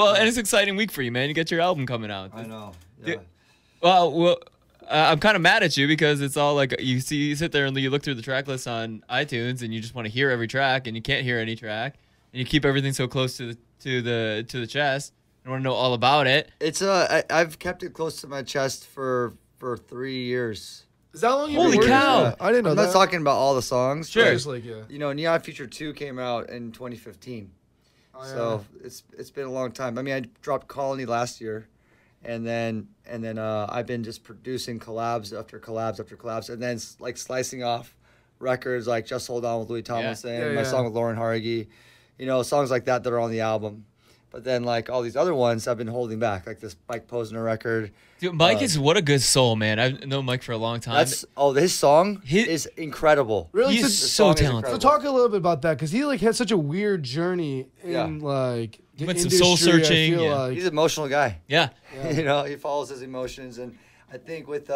Well, and it's an exciting week for you, man. You get your album coming out. I know. Yeah. Well, I'm kind of mad at you because it's all like you sit there and you look through the track list on iTunes and you just want to hear every track and you can't hear any track and you keep everything so close to the chest. I want to know all about it. It's I've kept it close to my chest for 3 years. Is that long? Holy cow! Yeah, I didn't know I'm that. not talking about all the songs. Sure. Just like, yeah. You know, Neon Future 2 came out in 2015. Oh, So it's been a long time. I mean, I dropped Colony last year, and then I've been just producing collabs after collabs after collabs, and then like slicing off records like Just Hold On with Louis Tomlinson, Yeah, my yeah. song with Lauren Hargy, you know, songs like that are on the album. But then like all these other ones I've been holding back, like this Mike Posner record. Dude, Mike is what a good soul, man. I've known Mike for a long time. His song is incredible. Really? He's The so song is talented. So incredible. talk a little bit about that, because he like had such a weird journey in like the went some industry, soul searching, I feel yeah. like. He's an emotional guy. Yeah. You know, he follows his emotions, and I think with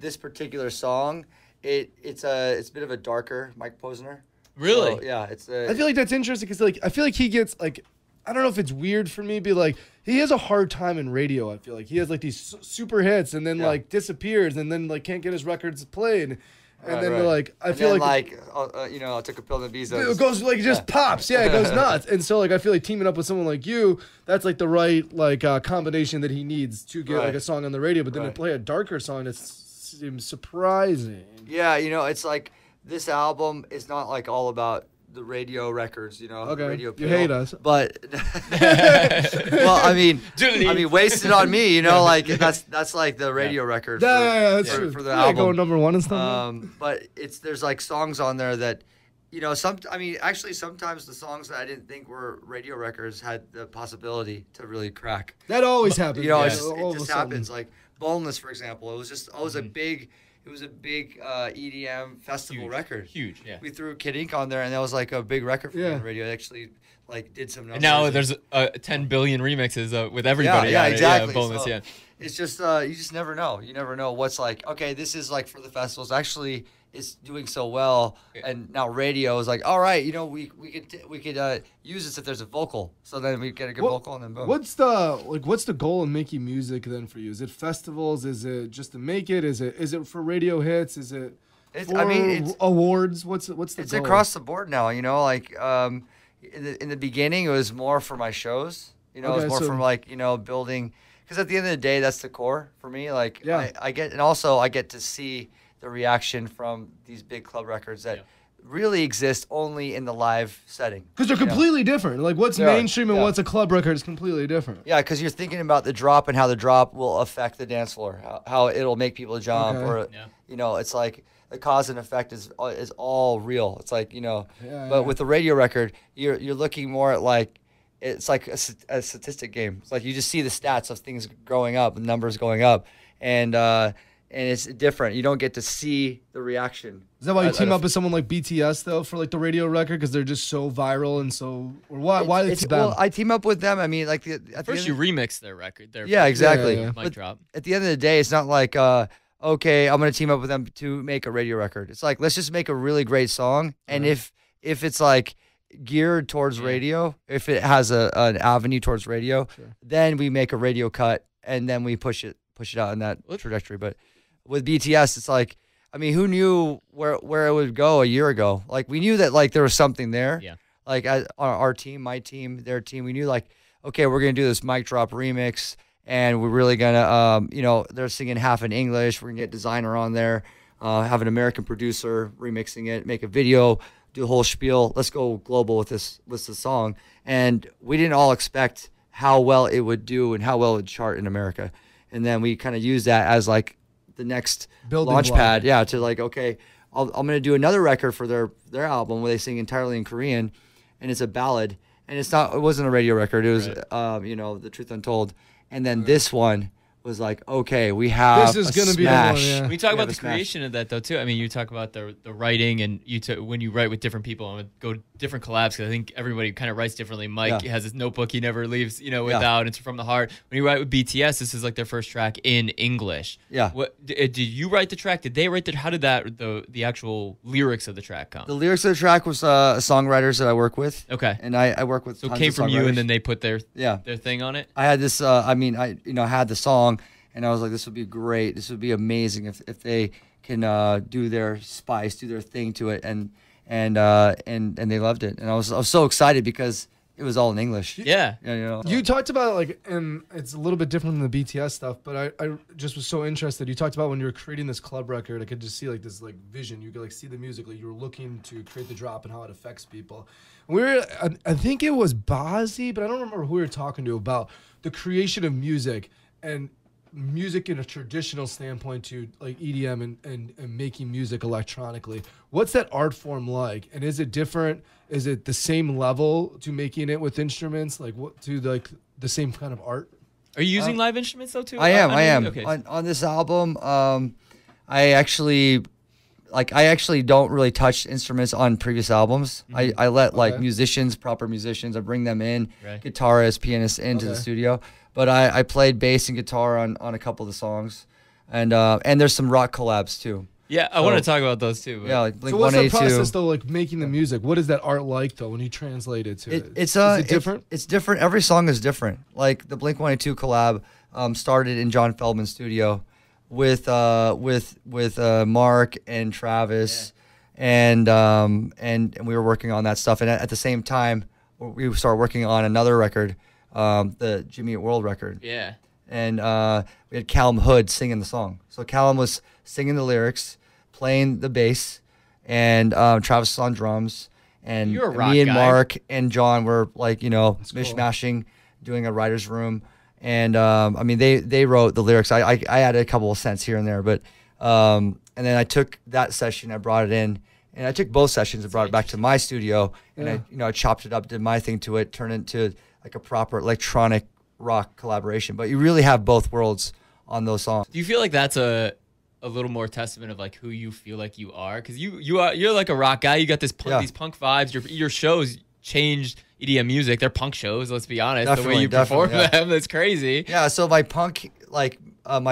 this particular song, it's a bit of a darker Mike Posner. Really? So, yeah, it's. I feel like that's interesting because like I feel like he gets like, I don't know if it's weird for me, but like he has a hard time in radio. I feel like he has like these super hits and then like disappears and then like can't get his records played, and then like I feel like you know, I took a pill and Ibiza. it goes like it just pops, it goes nuts, and so like I feel like teaming up with someone like you, that's like the right like combination that he needs to get like a song on the radio, but then to play a darker song that seems surprising. Yeah, you know, it's like this album is not like all about the radio records, you know. Okay, Radio you appeal, hate us, but well, I mean, wasted on me, you know, like that's like the radio record. That's true. For the Yeah, album. going #1 and stuff. But there's like songs on there that, you know, actually sometimes the songs that I didn't think were radio records had the possibility to really crack. That always happens. You know, yeah. it just happens. Like Boneless, for example, it was a big EDM festival record. Huge, yeah. We threw Kid Ink on there, and that was like a big record for me on the radio. It actually like did some numbers. And now there's 10 billion remixes with everybody. Yeah, on it. exactly. Yeah, bonus, So it's just you just never know. You never know what's like. Okay, this is like for the festivals. Actually, it's doing so well, and now radio is like, all right, you know, we could use this if there's a vocal. So then we get a good vocal, and then boom. What's the goal in making music then for you? Is it festivals? Is it just to make it? Is it for radio hits? Is it for awards? What's the goal? It's across the board now. You know, like in the beginning, it was more for my shows. You know, it was more from like, you know, building. Because at the end of the day, that's the core for me. Like I get to see the reaction from these big club records that really exist only in the live setting. Because they're completely different. Like what's mainstream and what's a club record is completely different. Yeah, because you're thinking about the drop and how the drop will affect the dance floor, how it'll make people jump, or you know, it's like the cause and effect is all real. It's like, you know, but with the radio record, you're looking more at like, it's like a statistic game. It's like you just see the stats of things growing up, numbers going up, and it's different. You don't get to see the reaction. Is that why you team up with someone like BTS though for like the radio record, because they're just so viral and so? Or why? It's them? Well, I team up with them. I mean, like first you remix their record. Exactly. Mic drop. At the end of the day, it's not like okay, I'm gonna team up with them to make a radio record. It's like, let's just make a really great song, and if it's like geared towards radio, if it has an avenue towards radio, then we make a radio cut and then we push it out in that trajectory. But with BTS, it's like, I mean, who knew where it would go a year ago? Like, we knew that like there was something there. Yeah. Like our team, my team, their team, we knew like, okay, we're gonna do this mic drop remix, and we're really gonna, you know, they're singing half in English. We're gonna get designer on there, have an American producer remixing it, make a video, do a whole spiel. Let's go global with this song. And we didn't all expect how well it would do and how well it would chart in America. And then we kind of used that as like the next launch pad. Yeah, to like, okay, I'm going to do another record for their album where they sing entirely in Korean, and it's a ballad. And it wasn't a radio record. It was, you know, The Truth Untold. And then this one was like, okay, we have This is a gonna be the one, smash. yeah. When you talk We about have the a smash. creation of that though too, I mean, you talk about the writing and when you write with different people and go different collabs, because I think everybody kind of writes differently. Mike Yeah. has his notebook he never leaves, Yeah. without. It's from the heart. When you write with BTS, this is like their first track in English. Yeah. What did you write the track? Did they write it? How did the actual lyrics of the track come? The lyrics of the track was songwriters that I work with. Okay. And I work with So it tons came of from you, songwriters. and then they put their Yeah. thing on it. I had this. I had the song, and I was like, this would be great. This would be amazing if they can do their spice, do their thing to it, and they loved it. And I was so excited because it was all in English. Yeah. You talked about like, and it's a little bit different than the BTS stuff, but I just was so interested. You talked about when you were creating this club record, I could just see like this like vision. You could like see the music, like you were looking to create the drop and how it affects people. I think it was Bazzi, but I don't remember who we were talking to about the creation of music and music in a traditional standpoint to like EDM and making music electronically. What's that art form like? And is it different? Is it the same level to making it with instruments? Like what to like the same kind of art? Are you using live instruments though too? I am. Okay. On this album, I actually don't really touch instruments on previous albums. I let like musicians, proper musicians, I bring them in, Right. guitarists, pianists into the studio. But I played bass and guitar on a couple of the songs, and there's some rock collabs too. Yeah, I want to talk about those too. But. Yeah, like So what's the 182. process though, like making the music? What is that art like though when you translate it to it? It's Is it different? It's different. Every song is different. Like the Blink-182 collab started in John Feldman's studio with Mark and Travis, and we were working on that stuff. And at the same time, we started working on another record, the Jimmy Eat World record. Yeah. And we had Callum Hood singing the song. So Callum was singing the lyrics, playing the bass, and Travis was on drums. And You're a rock me and guy. Mark and John were like, cool. mishmashing, doing a writer's room. And they wrote the lyrics. I added a couple of cents here and there, but and then I took that session, I brought it in, and I took both sessions and brought it back to my studio, and I chopped it up, did my thing to it, turned it into like a proper electronic rock collaboration. But you really have both worlds on those songs. Do you feel like that's a little more testament of like who you feel like you are? Because you're like a rock guy. You got these punk vibes. Your shows changed EDM music. They're punk shows. Let's be honest. The way you perform them, that's crazy. Yeah. So my punk, my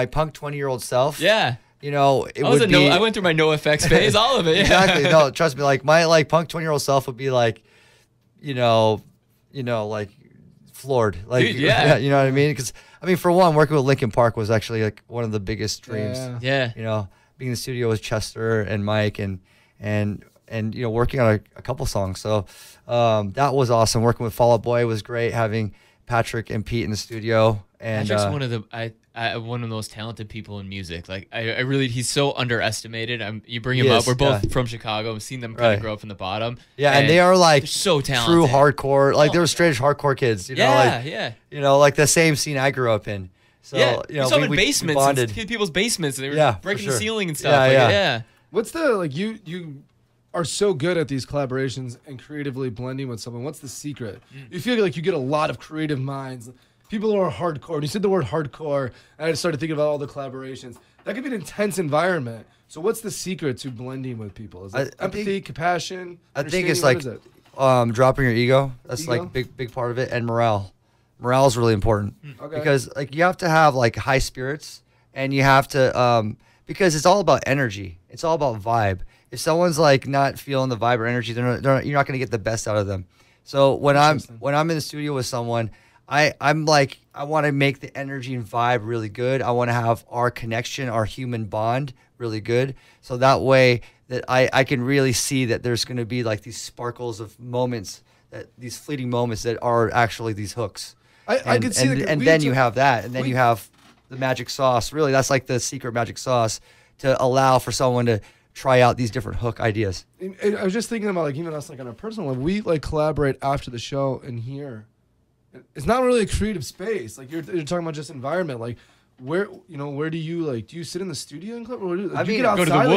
20-year-old self. Yeah. I went through my NoFX phase, all of it. Yeah. Exactly. No, trust me. Like my punk 20-year-old self would be like, like floored. Like, dude, yeah. You know what I mean? Because for one, working with Linkin Park was actually like one of the biggest dreams. Yeah. Being in the studio with Chester and Mike and working on a couple songs. So that was awesome. Working with Fall Out Boy was great. Having Patrick and Pete in the studio. And Patrick's one of the most talented people in music. Like I really, he's so underestimated. You bring him up. We're both from Chicago. I've seen them kind of grow up from the bottom. Yeah, and they are like so talented, true hardcore. Like they were straight hardcore kids. Like the same scene I grew up in. So we saw them in basements, bonded. in people's basements, and they were breaking the ceiling and stuff. What's the like you are so good at these collaborations and creatively blending with someone? What's the secret? You feel like you get a lot of creative minds. People who are hardcore. And you said the word hardcore, and I just started thinking about all the collaborations. That could be an intense environment. So what's the secret to blending with people? Is it empathy, compassion? I think it's like dropping your ego. That's like big part of it, and morale. Morale is really important because like you have to have like high spirits, and you have to because it's all about energy. It's all about vibe. If someone's like not feeling the vibe or energy, you're not going to get the best out of them. So when I'm in the studio with someone, I'm like, I want to make the energy and vibe really good. I want to have our connection, our human bond really good. So that way that I can really see that there's going to be like these sparkles of moments, these fleeting moments that are actually these hooks. I could see and then you have that, and then you have the magic sauce. Really, that's like the secret magic sauce to allow for someone to try out these different hook ideas. I was just thinking about like even us like on a personal level, we like collaborate after the show in here. It's not really a creative space. Like you're talking about just environment. Like where do you sit in the studio and club? Or do you get outside? Go to the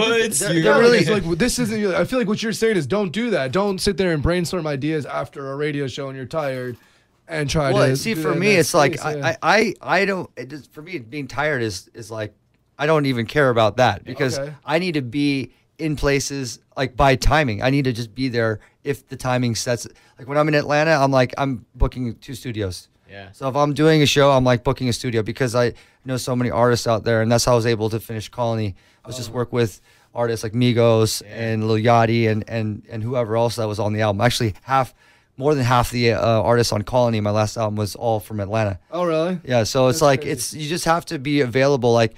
woods. This isn't. I feel like what you're saying is don't do that. Don't sit there and brainstorm ideas after a radio show and you're tired. and try Well, to see, do for that me, next it's like space, yeah. I don't. It just, for me, being tired is like I don't even care about that because Okay. I need to be in places like by timing. I need to just be there if the timing sets. Like when I'm in Atlanta, I'm booking 2 studios. Yeah. So if I'm doing a show, I'm like booking a studio because I know so many artists out there, and that's how I was able to finish Colony. I was just work with artists like Migos and Lil Yachty and whoever else that was on the album. Actually, more than half the artists on Colony, my last album, was all from Atlanta. Oh, really? Yeah, so it's That's like crazy. you just have to be available. Like,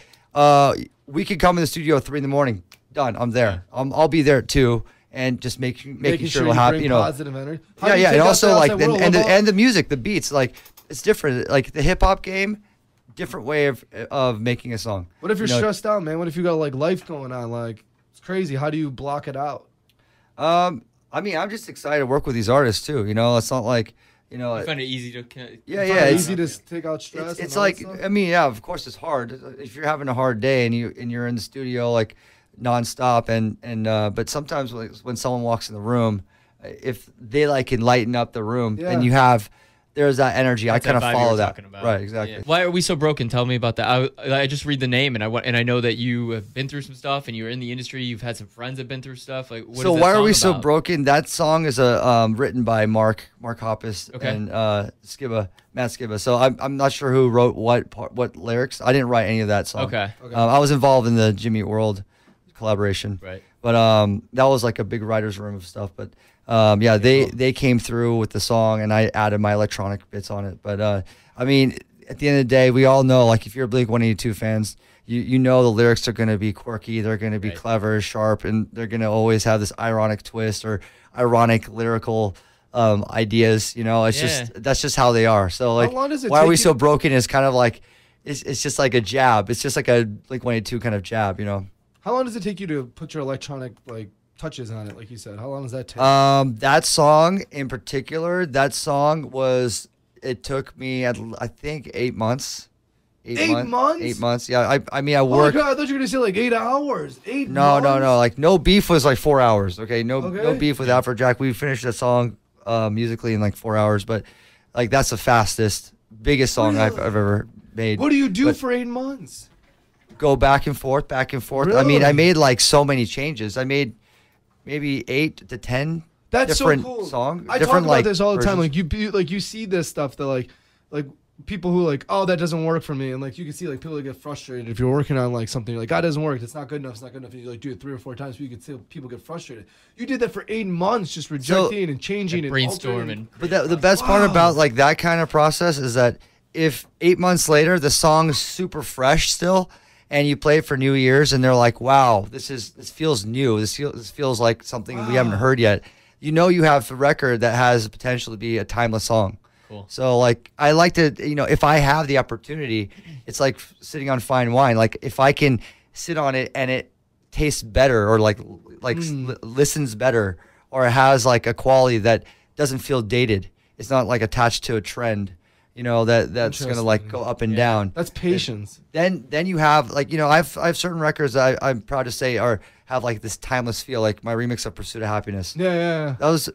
we could come in the studio at 3 a.m. Done. I'm there. I'll be there at 2, and just making sure it'll you happen. bring You know, positive energy. How yeah, do you yeah, take and out also the like outside world? and the music, the beats, like it's different. Like the hip hop game, different way of making a song. What if you're You know, stressed out, man? What if you got like life going on? Like it's crazy. How do you block it out? I mean, I'm just excited to work with these artists too. You know, it's not like, you know, I find it easy to. yeah, It's yeah, easy to take out stress. it's and all like, that stuff? I mean, yeah, of course it's hard if you're having a hard day and you're in the studio like nonstop and but sometimes when someone walks in the room, if they like can lighten up the room Yeah. and there's that energy. That's I kind that of vibe you follow were that. talking about. Right, exactly. Yeah. Why are we so broken? Tell me about that. I just read the name and I know that you have been through some stuff and you're in the industry. You've had some friends that have been through stuff. Like, what So is that why are song we so about? broken? That song is written by Mark Hoppus Okay. and Matt Skiba. So I'm not sure who wrote what lyrics. I didn't write any of that song. Okay. I was involved in the Jimmy Eat World collaboration. Right. But that was like a big writer's room of stuff. But yeah, they came through with the song, and I added my electronic bits on it. But I mean, at the end of the day, we all know, like, if you're a Blink 182 fans, you know the lyrics are going to be quirky, they're going to be Right. clever, sharp, and they're going to always have this ironic twist or ironic lyrical ideas. You know, it's Yeah. that's just how they are. So like, long does it why are take we you- so broken? Is kind of like it's just like a jab. It's just like a Blink 182 kind of jab. You know. How long does it take you to put your electronic like touches on it? Like you said, how long does that take? That song in particular, it took me I think 8 months. 8 months? 8 months. Yeah. I mean, I Oh my worked. god, I thought you were gonna say like 8 hours. 8 No, months? Like No Beef was like 4 hours. Okay. No Okay. beef with Afrojack. We finished that song musically in like 4 hours, but like that's the fastest, biggest song I've Really? ever made. What do you do But- for 8 months? Go back and forth, back and forth. I mean, I Really? made like so many changes. I made maybe 8 to 10 That's different so cool. songs. I talk about this all the time. Like you see this stuff that like people who like, oh, that doesn't work for me, and like you can see like people that get frustrated if you're working on like something. You're like, that doesn't work. It's not good enough. It's not good enough. And you like do it 3 or 4 times, so you can see people get frustrated. You did that for 8 months, just rejecting and changing and Brainstorming. altering. But the best part Wow. about like that kind of process is that if 8 months later the song's super fresh still, and you play it for New Year's, and they're like, "Wow, this feels new. This feels like something we haven't heard yet." You know, you have a record that has the potential to be a timeless song. Cool. So like, I like to, if I have the opportunity, it's like sitting on fine wine. Like if I can sit on it and it tastes better, or like listens better, or it has like a quality that doesn't feel dated. It's not like attached to a trend. That's gonna like go up and down. That's patience. Then you have like, I have certain records that I'm proud to say have like this timeless feel, like my remix of Pursuit of Happiness. Yeah. That was,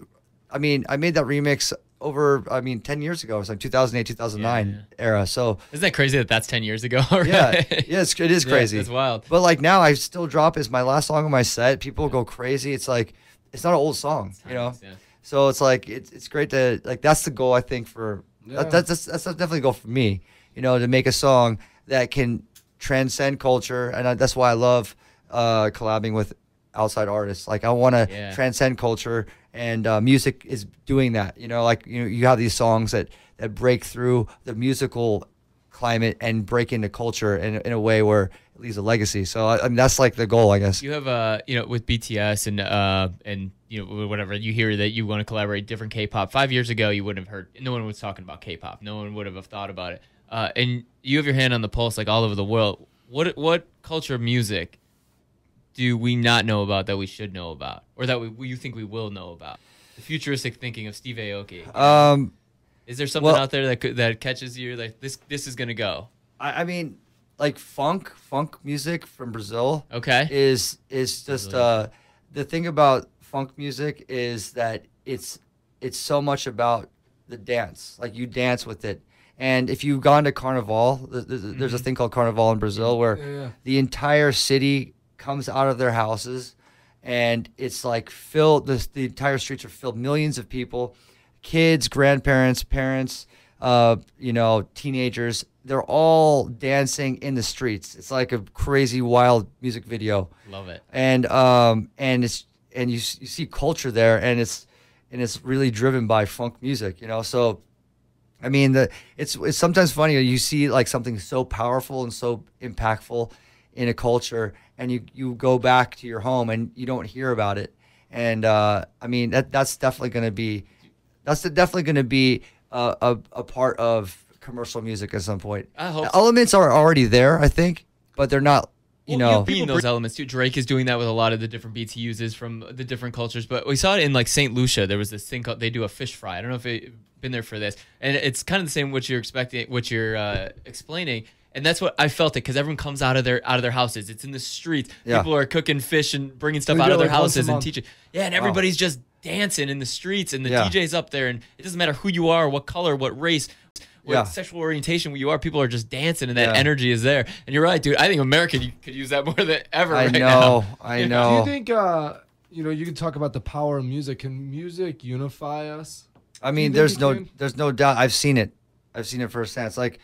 I made that remix over 10 years ago. It was like 2008, 2009 era. So Isn't that crazy that that's 10 years ago? yeah, it is crazy. It's wild. But like now I still drop as my last song on my set. People go crazy. It's like, it's not an old song, Yeah. So it's like, it's great to, like, that's the goal I think for, Yeah. that's definitely a goal for me, to make a song that can transcend culture. And that's why I love collabing with outside artists. Like I want to transcend culture, and music is doing that. You have these songs that break through the musical climate and break into culture in a way where it leaves a legacy. So I mean, that's like the goal, I guess. You have with BTS and whatever, you hear that you want to collaborate different K-pop. 5 years ago, you wouldn't have heard. No one was talking about K-pop. No one would have thought about it. And you have your hand on the pulse, like all over the world. What culture of music do we not know about that we should know about, or that you think we will know about? The futuristic thinking of Steve Aoki. Is there something out there that catches you, like this is gonna go? I mean, like funk music from Brazil. Okay. Is just the thing about funk music is that it's so much about the dance. Like you dance with it. And if you've gone to Carnival, there's a thing called Carnival in Brazil where the entire city comes out of their houses, and it's like filled. The entire streets are filled. Millions of people, kids, grandparents, parents, teenagers. They're all dancing in the streets. It's like a crazy, wild music video. Love it. And you see culture there, and it's really driven by funk music. So. I mean, it's sometimes funny. You see like something so powerful and so impactful in a culture, and you go back to your home and you don't hear about it. And I mean, that's definitely going to be a part of commercial music at some point. I hope the elements are already there, I think, but they're not. Being those elements too. Drake is doing that with a lot of the different beats he uses from the different cultures. But we saw it in like St. Lucia. There was this thing called, they do a fish fry. I don't know if you've been there for this, and it's kind of the same what you're explaining. And that's what I felt it, because everyone comes out of their houses. It's in the streets. Yeah. People are cooking fish and bringing stuff out of their houses and teaching. Yeah, and everybody's just dancing in the streets, and the DJ's up there, and it doesn't matter who you are, what color, what race. What sexual orientation you are, people are just dancing, and that energy is there. And you're right, dude. I think America could use that more than ever right now. I know. Do you think, you can talk about the power of music. Can music unify us? I mean, there's no doubt. I've seen it firsthand. It's like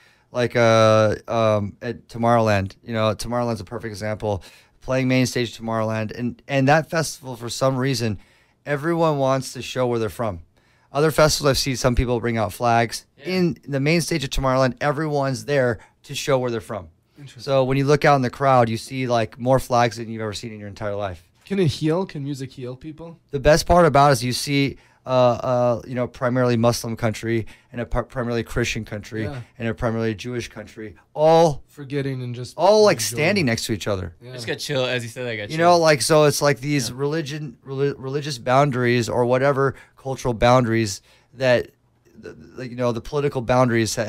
at Tomorrowland. Tomorrowland's a perfect example. Playing main stage Tomorrowland, and that festival, for some reason, everyone wants to show where they're from. Other festivals I've seen, some people bring out flags. In the main stage of Tomorrowland, everyone's there to show where they're from. So when you look out in the crowd, you see like more flags than you've ever seen in your entire life. Can it heal? Can music heal people? The best part about it is you see, primarily Muslim country and a primarily Christian country and a primarily Jewish country, all forgetting and just all like standing next to each other. I just got chill as you said. I got chill. Like, so it's like these religious boundaries or whatever cultural boundaries that, the political boundaries that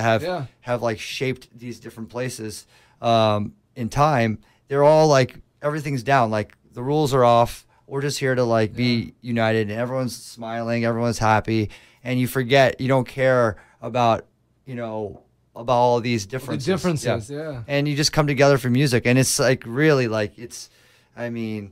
have like shaped these different places in time. They're all like, everything's down. Like the rules are off. We're just here to like be united, and everyone's smiling, everyone's happy, and you forget, you don't care about, about all these differences. The differences, And you just come together for music, and it's like really like the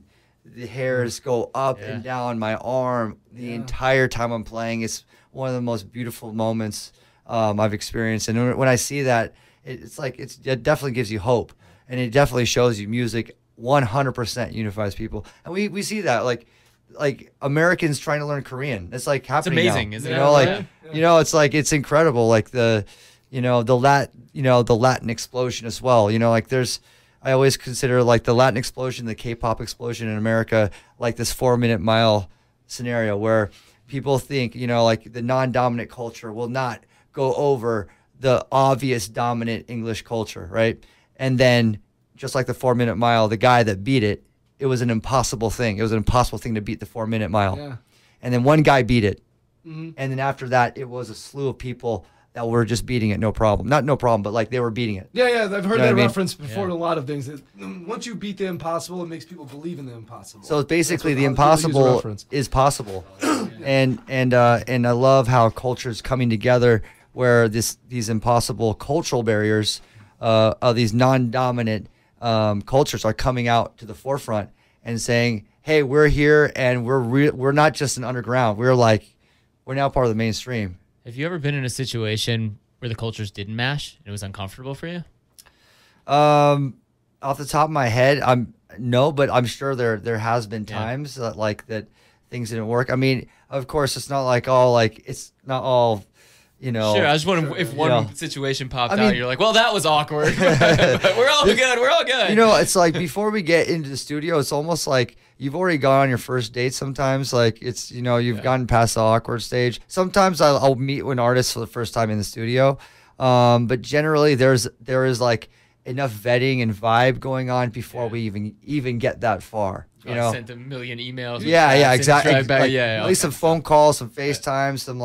hairs go up and down my arm the entire time I'm playing. It's one of the most beautiful moments I've experienced, and when I see that, it definitely gives you hope, and it definitely shows you music 100% unifies people. And we see that like Americans trying to learn Korean. It's like happening. It's amazing, now. isn't it? It's like, it's incredible. Like the Latin explosion as well. I always consider like the Latin explosion, the K-pop explosion in America, like this 4 Minute Mile scenario where people think, like the non-dominant culture will not go over the obvious dominant English culture, right? And then just like the 4 Minute Mile, the guy that beat it, it was an impossible thing. It was an impossible thing to beat the 4 Minute Mile. Yeah. And then one guy beat it. And then after that, it was a slew of people that were just beating it, no problem. Not no problem, but like they were beating it. Yeah, I've heard that reference before in a lot of things. Once you beat the impossible, it makes people believe in the impossible. So basically, the impossible is possible. And I love how cultures coming together where these impossible cultural barriers of these non-dominant cultures are coming out to the forefront and saying, "Hey, we're here, and we're not just an underground. We're now part of the mainstream." Have you ever been in a situation where the cultures didn't mash and it was uncomfortable for you? Off the top of my head, no, but I'm sure there has been times that things didn't work. I mean, of course, it's not like it's not all. Sure, I just wonder if one situation popped out, you're like, well, that was awkward. But we're all good. We're all good. It's like before we get into the studio, it's almost like you've already gone on your first date sometimes. Like it's, you've gotten past the awkward stage. Sometimes I'll meet an artist for the first time in the studio. But generally there is like enough vetting and vibe going on before we even get that far. I sent a million emails. Yeah, exactly. At least some phone calls, some FaceTime, some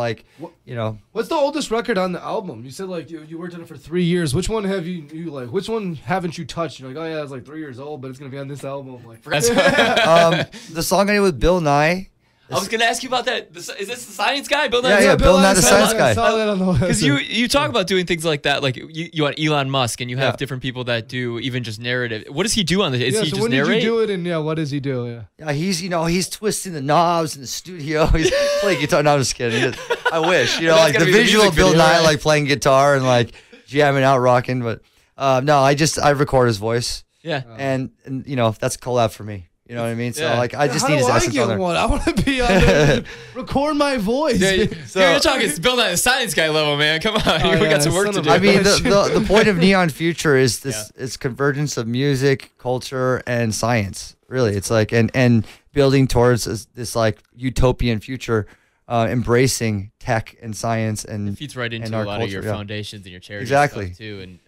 What's the oldest record on the album? You said like you worked on it for 3 years. Which one have you like? Which one haven't you touched? You're like, oh yeah, it's like 3 years old, but it's gonna be on this album. Like, the song I did with Bill Nye. I was gonna ask you about that. Is this the science guy? Bill Nye? Yeah, Bill Nye the Science Guy. I saw that on the list. Because you talk about doing things like that, like you want Elon Musk, and you have different people that do even just narrative. What does he do on the? Is he so just when narrate? did you do it? And what does he do? Yeah, he's twisting the knobs in the studio. He's playing guitar. No, I'm just kidding. I wish, like the visual of Bill Nye like playing guitar and like jamming out, rocking. But no, I record his voice. Yeah, and that's a collab for me. You know what I mean? So like, I just need his essence on there. I want to be on there. Record my voice. Yeah, so, you're talking Bill Nye the Science Guy level, man. Come on, we got some work to do. I mean, the point of Neon Future is this: it's convergence of music, culture, and science. Really, it's like and building towards this like utopian future. Embracing tech and science and it feeds right into a lot of your foundations and your charities stuff too, and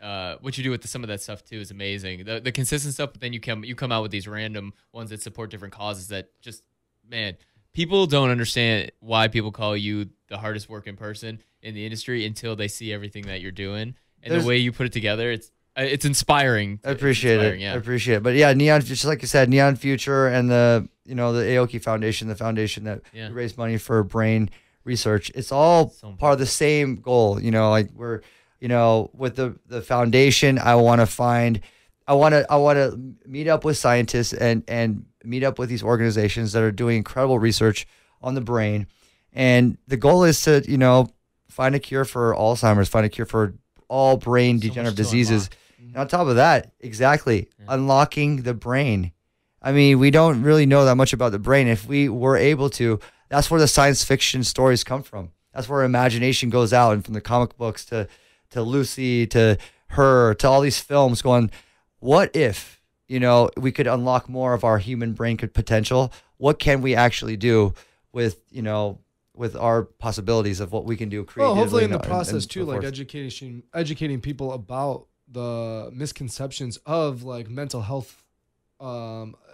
what you do with some of that stuff too is amazing. The consistent stuff, but then you come out with these random ones that support different causes that just, man, people don't understand why people call you the hardest working person in the industry until they see everything that you're doing and the way you put it together. It's inspiring. I appreciate it. Yeah. I appreciate it. But yeah, Neon, just like you said, Neon Future and the Aoki Foundation, the foundation that raised money for brain research. It's all part of the same goal. Like we're, with the foundation, I want to meet up with scientists and meet up with these organizations that are doing incredible research on the brain. And the goal is to, find a cure for Alzheimer's, find a cure for all brain degenerative diseases. And on top of that, unlocking the brain. I mean, we don't really know that much about the brain. If we were able to, that's where the science fiction stories come from. That's where imagination goes out, and from the comic books to Lucy, to Her, to all these films going, what if, we could unlock more of our human brain potential? What can we actually do with, with our possibilities of what we can do creatively? Well, hopefully in the process too, like educating people about the misconceptions of like mental health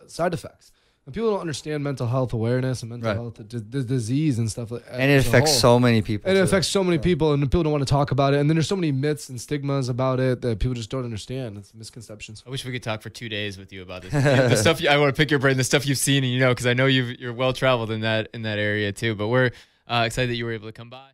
side effects. And people don't understand mental health awareness and mental health disease and stuff like that. And it affects so many people. And it affects so many people, and people don't want to talk about it. And then there's so many myths and stigmas about it that people just don't understand. It's misconceptions. I wish we could talk for 2 days with you about this. The stuff I want to pick your brain, the stuff you've seen, and because I know you're well traveled in that area too. But we're excited that you were able to come by.